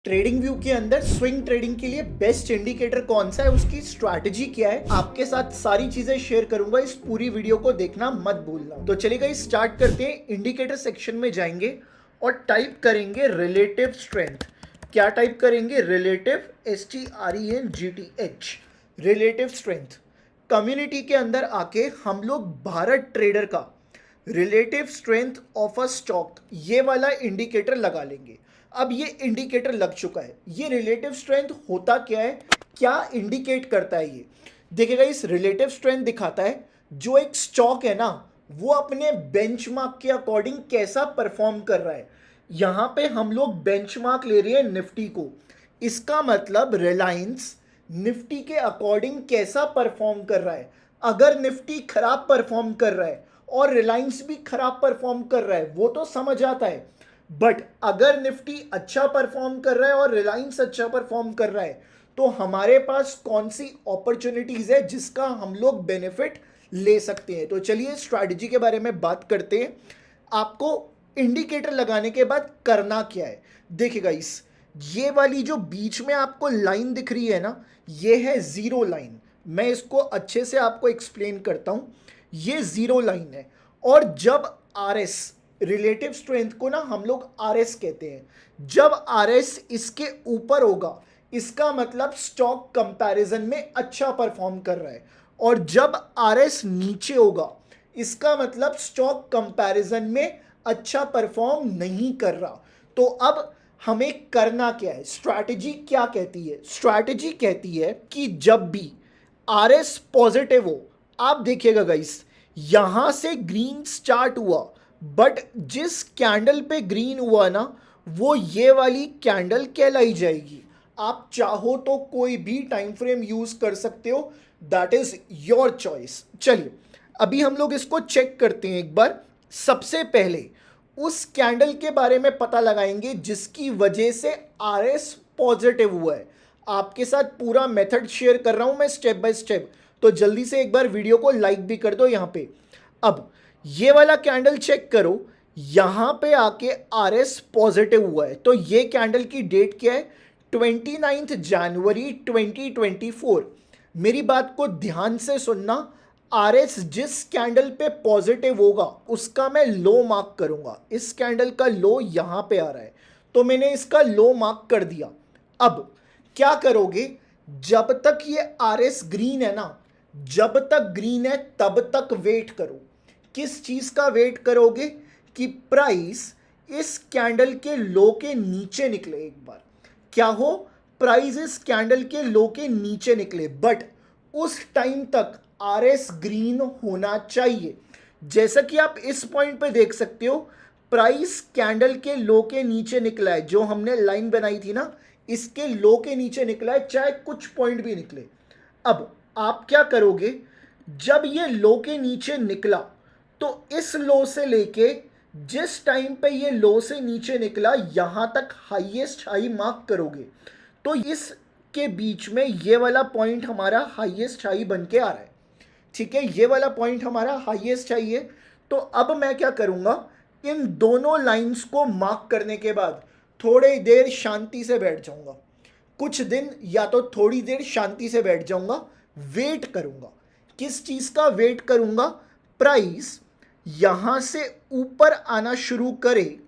Trading view के अंदर swing trading के लिए बेस्ट इंडिकेटर कौन सा है, उसकी स्ट्रैटेजी क्या है, आपके साथ सारी चीजें शेयर करूंगा। इस पूरी वीडियो को देखना मत भूलना। तो चलिए गाइस स्टार्ट करते हैं। इंडिकेटर सेक्शन में जाएंगे और टाइप करेंगे रिलेटिव स्ट्रेंथ। क्या टाइप करेंगे? Relative, STRENGTH, relative strength. Community के अंदर आके हम लोग भारत ट्रेडर का relative strength of a stock ये वाला इंडिकेटर लगा लेंगे। अब ये इंडिकेटर लग चुका है। ये रिलेटिव स्ट्रेंथ होता क्या है, क्या इंडिकेट करता है? ये देखिएगा, इस रिलेटिव स्ट्रेंथ दिखाता है जो एक स्टॉक है ना, वो अपने बेंचमार्क के अकॉर्डिंग कैसा परफॉर्म कर रहा है। यहां पे हम लोग बेंचमार्क ले रहे हैं निफ्टी को। इसका मतलब रिलायंस निफ्टी के अकॉर्डिंग कैसा परफॉर्म कर रहा है। अगर निफ्टी खराब परफॉर्म कर रहा है और रिलायंस भी खराब परफॉर्म कर रहा है वो तो समझ आता है, बट अगर निफ्टी अच्छा परफॉर्म कर रहा है और रिलायंस अच्छा परफॉर्म कर रहा है तो हमारे पास कौन सी अपॉर्चुनिटीज है जिसका हम लोग बेनिफिट ले सकते हैं। तो चलिए स्ट्रैटेजी के बारे में बात करते हैं। आपको इंडिकेटर लगाने के बाद करना क्या है, देखिएगा इस ये वाली जो बीच में आपको लाइन दिख रही है ना, ये है जीरो लाइन। मैं इसको अच्छे से आपको एक्सप्लेन करता हूं। ये जीरो लाइन है और जब RS, रिलेटिव स्ट्रेंथ को ना हम लोग RS कहते हैं, जब RS इसके ऊपर होगा इसका मतलब स्टॉक कंपैरिजन में अच्छा परफॉर्म कर रहा है, और जब RS नीचे होगा इसका मतलब स्टॉक कंपैरिजन में अच्छा परफॉर्म नहीं कर रहा। तो अब हमें करना क्या है, स्ट्रैटेजी क्या कहती है? स्ट्रैटेजी कहती है कि जब भी RS पॉजिटिव हो, आप देखिएगा गाइस यहां से ग्रीन स्टार्ट हुआ, बट जिस कैंडल पे ग्रीन हुआ ना वो ये वाली कैंडल कहलाई जाएगी। आप चाहो तो कोई भी टाइम फ्रेम यूज कर सकते हो, दैट इज योर चॉइस। चलिए अभी हम लोग इसको चेक करते हैं एक बार। सबसे पहले उस कैंडल के बारे में पता लगाएंगे जिसकी वजह से RS पॉजिटिव हुआ है। आपके साथ पूरा मेथड शेयर कर रहा हूं मैं स्टेप बाय स्टेप, तो जल्दी से एक बार वीडियो को लाइक भी कर दो यहां पे। अब ये वाला कैंडल चेक करो, यहां पे आके RS पॉजिटिव हुआ है। तो ये कैंडल की डेट क्या है? 29 जनवरी 2024। मेरी बात को ध्यान से सुनना। RS जिस कैंडल पे पॉजिटिव होगा उसका मैं लो मार्क करूंगा। इस कैंडल का लो यहां पे आ रहा है तो मैंने इसका लो मार्क कर दिया। अब क्या करोगे, जब तक ये RS ग्रीन है ना, जब तक ग्रीन है तब तक वेट करो। किस चीज का वेट करोगे? कि प्राइस इस कैंडल के लो के नीचे निकले। एक बार क्या हो, प्राइस इस कैंडल के लो के नीचे निकले, बट उस टाइम तक RS ग्रीन होना चाहिए। जैसा कि आप इस पॉइंट पे देख सकते हो, प्राइस कैंडल के लो के नीचे निकला है। जो हमने लाइन बनाई थी ना, इसके लो के नीचे निकला है, चाहे कुछ पॉइंट भी निकले। अब आप क्या करोगे, जब ये लो के नीचे निकला तो इस लो से लेके जिस टाइम पे ये लो से नीचे निकला यहां तक हाईएस्ट हाई मार्क करोगे। तो इस के बीच में ये वाला पॉइंट हमारा हाईएस्ट हाई बन के आ रहा है। ठीक है, ये वाला पॉइंट हमारा हाईएस्ट हाई है। तो अब मैं क्या करूंगा, इन दोनों लाइंस को मार्क करने के बाद थोड़ी देर शांति से बैठ जाऊंगा। कुछ दिन या तो थोड़ी देर शांति से बैठ जाऊंगा, वेट करूंगा। किस चीज का वेट करूंगा? प्राइस यहां से ऊपर आना शुरू करे,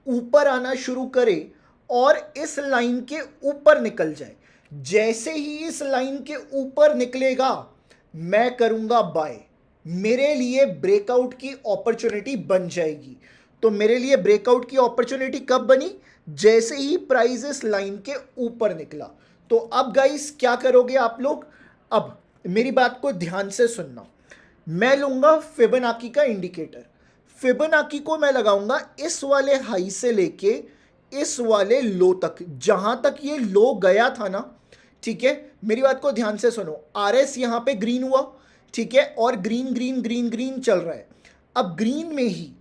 ऊपर आना शुरू करे और इस लाइन के ऊपर निकल जाए। जैसे ही इस लाइन के ऊपर निकलेगा मैं करूंगा बाय। मेरे लिए ब्रेकआउट की अपॉर्चुनिटी बन जाएगी। तो मेरे लिए ब्रेकआउट की अपॉर्चुनिटी कब बनी? जैसे ही प्राइस इस लाइन के ऊपर निकला। तो अब गाइस क्या करोगे आप लोग? अब मेरी बात को ध्यान से सुनना। मैं लूंगा फिबोनाची का इंडिकेटर। फिबोनाची को मैं लगाऊंगा इस वाले हाई से लेके इस वाले लो तक, जहां तक ये लो गया था ना। ठीक है, मेरी बात को ध्यान से सुनो। RS यहां पे ग्रीन हुआ, ठीक है, और ग्रीन ग्रीन ग्रीन ग्रीन चल रहा है। अब ग्रीन में ही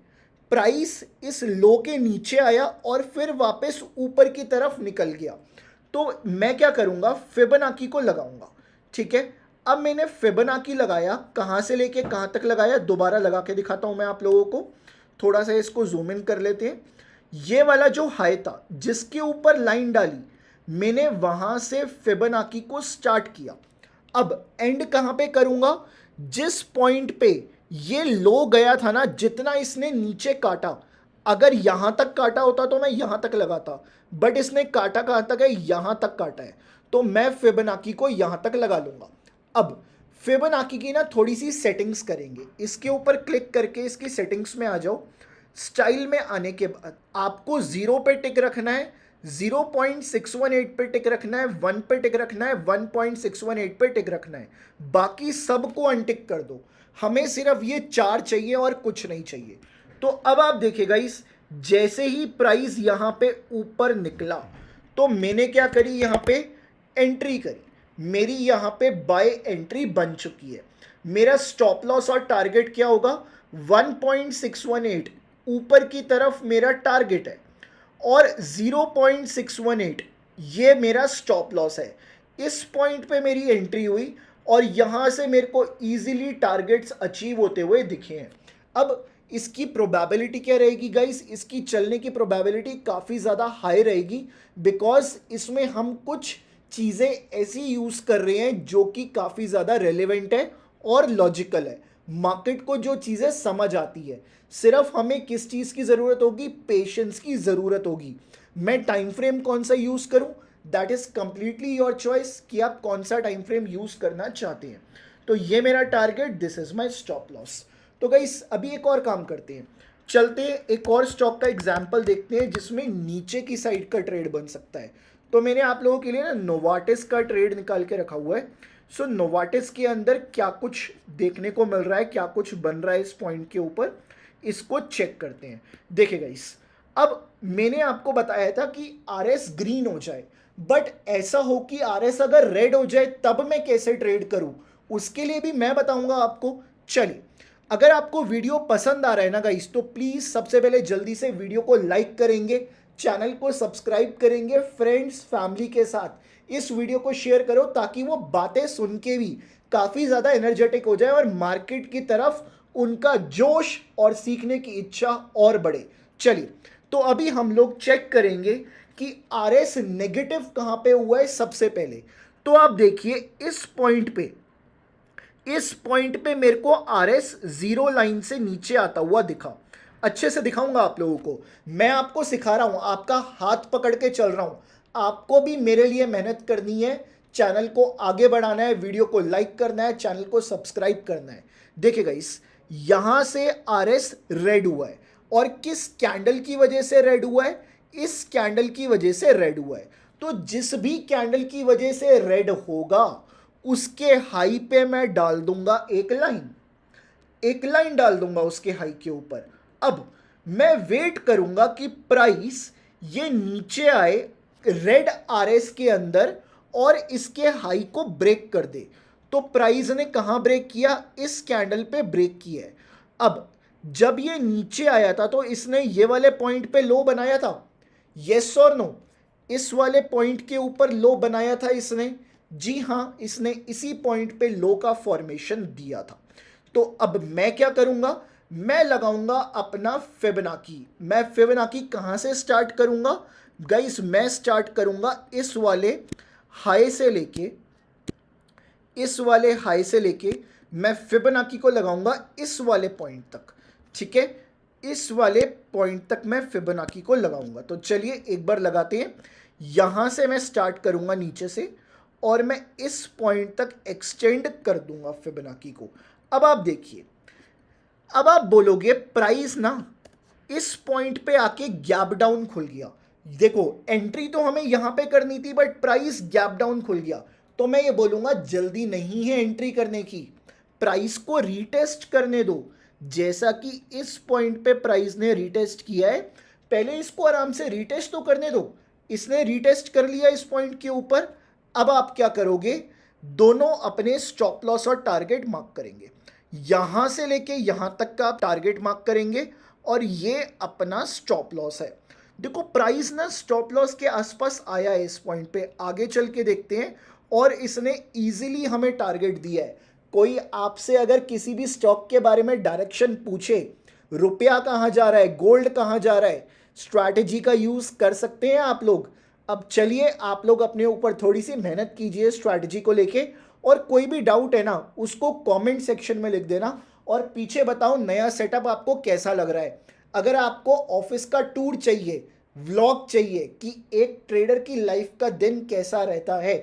प्राइस इस लो के नीचे आया और फिर वापस ऊपर की तरफ निकल गया। तो मैं क्या करूंगा, फिबोनाची को लगाऊंगा। ठीक है, अब मैंने फिबोनाची लगाया, कहां से लेके कहां तक लगाया दोबारा लगा के दिखाता हूं मैं आप लोगों को। थोड़ा सा इसको जूम इन कर लेते हैं। ये वाला जो हाई था जिसके ऊपर लाइन डाली, मैंने वहां से फिबोनाची को स्टार्ट किया। अब एंड कहां पे करूंगा? जिस पॉइंट पे ये लो गया था ना, जितना इसने नीचे काटा, अगर यहां तक काटा होता तो मैं यहां तक लगाता, बट इसने काटा कहां तक है? यहां तक काटा है, तो मैं फिबोनाची को यहां तक लगा लूंगा। अब फिबोनाची की ना थोड़ी सी सेटिंग्स करेंगे। इसके ऊपर क्लिक करके इसकी सेटिंग्स में आ जाओ। स्टाइल में आने के बाद आपको 0 पे टिक रखना है, 0.618 पे टिक रखना है, 1 पे टिक रखना है, 1.618 पे टिक रखना है। बाकी सबको अनटिक कर दो। हमें सिर्फ ये 4 चाहिए और कुछ नहीं चाहिए। तो अब आप देखिएगा, इस जैसे ही प्राइस यहां पे ऊपर निकला तो मैंने क्या करी, यहां पे एंट्री करी। मेरी यहां पे बाय एंट्री बन चुकी है। मेरा स्टॉप लॉस और टारगेट क्या होगा? 1.618 ऊपर की तरफ मेरा टारगेट है और 0.618 ये मेरा स्टॉप लॉस है। इस पॉइंट पे मेरी एंट्री हुई और यहां से मेरे को इजीली टारगेट्स अचीव होते हुए दिखे हैं। अब इसकी प्रोबेबिलिटी क्या रहेगी गाइस? इसकी चलने की प्रोबेबिलिटी काफ़ी ज़्यादा हाई रहेगी, बिकॉज इसमें हम कुछ चीज़ें ऐसी यूज़ कर रहे हैं जो कि काफ़ी ज़्यादा रेलेवेंट है और लॉजिकल है। मार्केट को जो चीज़ें समझ आती है, सिर्फ हमें किस चीज़ की ज़रूरत होगी? पेशेंस की ज़रूरत होगी। मैं टाइम फ्रेम कौन सा यूज़ करूं, that is completely your choice कि आप कौन सा टाइम फ्रेम यूज़ करना चाहते हैं। तो ये मेरा target, this is my stop loss. तो गाइस अभी एक और काम करते हैं, चलते हैं एक और स्टॉक का एग्जाम्पल देखते हैं जिसमें नीचे की साइड का ट्रेड बन सकता है। तो मैंने आप लोगों के लिए ना नोवार्टिस का ट्रेड निकाल के रखा हुआ है। सो नोवार्टिस के अंदर क्या कुछ देखने को मिल रहा है, क्या कुछ बन रहा है इस पॉइंट के ऊपर, इसको चेक करते हैं। देखिए गाइस, अब मैंने आपको बताया था कि आरएस ग्रीन हो जाए, बट ऐसा हो कि आरएस अगर रेड हो जाए तब मैं कैसे ट्रेड करूं, उसके लिए भी मैं बताऊंगा आपको। चलिए, अगर आपको वीडियो पसंद आ रहा है ना गाइस, तो प्लीज सबसे पहले जल्दी से वीडियो को लाइक करेंगे, चैनल को सब्सक्राइब करेंगे, फ्रेंड्स फैमिली के साथ इस वीडियो को शेयर करो ताकि वो बातें सुन के भी काफी ज्यादा एनर्जेटिक हो जाए और मार्केट की तरफ उनका जोश और सीखने की इच्छा और बढ़े। चलिए, तो अभी हम लोग चेक करेंगे कि आरएस नेगेटिव कहां पे हुआ है। सबसे पहले तो आप देखिए, इस पॉइंट पे मेरे को आरएस 0 लाइन से नीचे आता हुआ दिखा। अच्छे से दिखाऊंगा आप लोगों को, मैं आपको सिखा रहा हूं, आपका हाथ पकड़ के चल रहा हूं। आपको भी मेरे लिए मेहनत करनी है, चैनल को आगे बढ़ाना है, वीडियो को लाइक करना है, चैनल को सब्सक्राइब करना है। देखिए गाइस, यहां से आरएस रेड हुआ है और किस कैंडल की वजह से रेड हुआ है? इस कैंडल की वजह से रेड हुआ है। तो जिस भी कैंडल की वजह से रेड होगा उसके हाई पे मैं डाल दूंगा एक लाइन डाल दूंगा उसके हाई के ऊपर। अब मैं वेट करूंगा कि प्राइस ये नीचे आए रेड आरएस के अंदर और इसके हाई को ब्रेक कर दे। तो प्राइस ने कहां ब्रेक किया? इस कैंडल पे ब्रेक किया है। अब जब ये नीचे आया था तो इसने ये वाले पॉइंट पे लो बनाया था, यस और नो? इस वाले पॉइंट के ऊपर लो बनाया था इसने, जी हां, इसने इसी पॉइंट पे लो का फॉर्मेशन दिया था। तो अब मैं क्या करूंगा? मैं लगाऊंगा अपना फिबोनाची। मैं फिबोनाची कहां से स्टार्ट करूंगा गाइस? मैं स्टार्ट करूंगा इस वाले हाई से लेके मैं फिबोनाची को लगाऊंगा इस वाले पॉइंट तक। ठीक है, इस वाले पॉइंट तक मैं फिबोनाची को लगाऊंगा। तो चलिए एक बार लगाते हैं। यहां से मैं स्टार्ट करूंगा नीचे से और मैं इस पॉइंट तक एक्सटेंड कर दूंगा फिबोनाची को। अब आप देखिए, अब आप बोलोगे प्राइस ना इस पॉइंट पे आके गैप डाउन खुल गया। देखो, एंट्री तो हमें यहां पे करनी थी बट प्राइस गैप डाउन खुल गया। तो मैं ये बोलूंगा जल्दी नहीं है एंट्री करने की, प्राइस को रीटेस्ट करने दो। जैसा कि इस पॉइंट पे प्राइस ने रीटेस्ट किया है, पहले इसको आराम से रीटेस्ट तो करने दो। इसने रीटेस्ट कर लिया इस पॉइंट के ऊपर। अब आप क्या करोगे? दोनों अपने स्टॉप लॉस और टारगेट मार्क करेंगे। यहां से लेके यहां तक का आप टारगेट मार्क करेंगे और ये अपना स्टॉप लॉस है। देखो, प्राइस ना स्टॉप लॉस के आसपास आया है इस पॉइंट पे, आगे चल के देखते हैं। और इसने इजीली हमें टारगेट दिया है। कोई आपसे अगर किसी भी स्टॉक के बारे में डायरेक्शन पूछे, रुपया कहां जा रहा है, गोल्ड कहां जा रहा है, स्ट्रैटेजी का यूज़ कर सकते हैं आप लोग। अब चलिए आप लोग अपने ऊपर थोड़ी सी मेहनत कीजिए स्ट्रैटेजी को लेके, और कोई भी डाउट है ना उसको कमेंट सेक्शन में लिख देना, और पीछे बताओ नया सेटअप आपको कैसा लग रहा है। अगर आपको ऑफिस का टूर चाहिए, व्लॉग चाहिए कि एक ट्रेडर की लाइफ का दिन कैसा रहता है,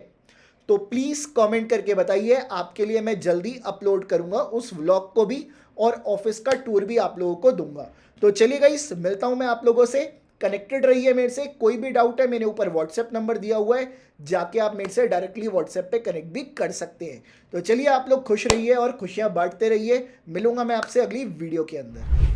तो प्लीज़ कमेंट करके बताइए। आपके लिए मैं जल्दी अपलोड करूंगा उस व्लॉग को भी, और ऑफिस का टूर भी आप लोगों को दूंगा। तो चलिए गाइस, मिलता हूं मैं आप लोगों से। कनेक्टेड रहिए मेरे से। कोई भी डाउट है, मेरे ऊपर व्हाट्सएप नंबर दिया हुआ है, जाके आप मेरे से डायरेक्टली व्हाट्सएप पे कनेक्ट भी कर सकते हैं। तो चलिए आप लोग खुश रहिए और खुशियां बांटते रहिए। मिलूंगा मैं आपसे अगली वीडियो के अंदर।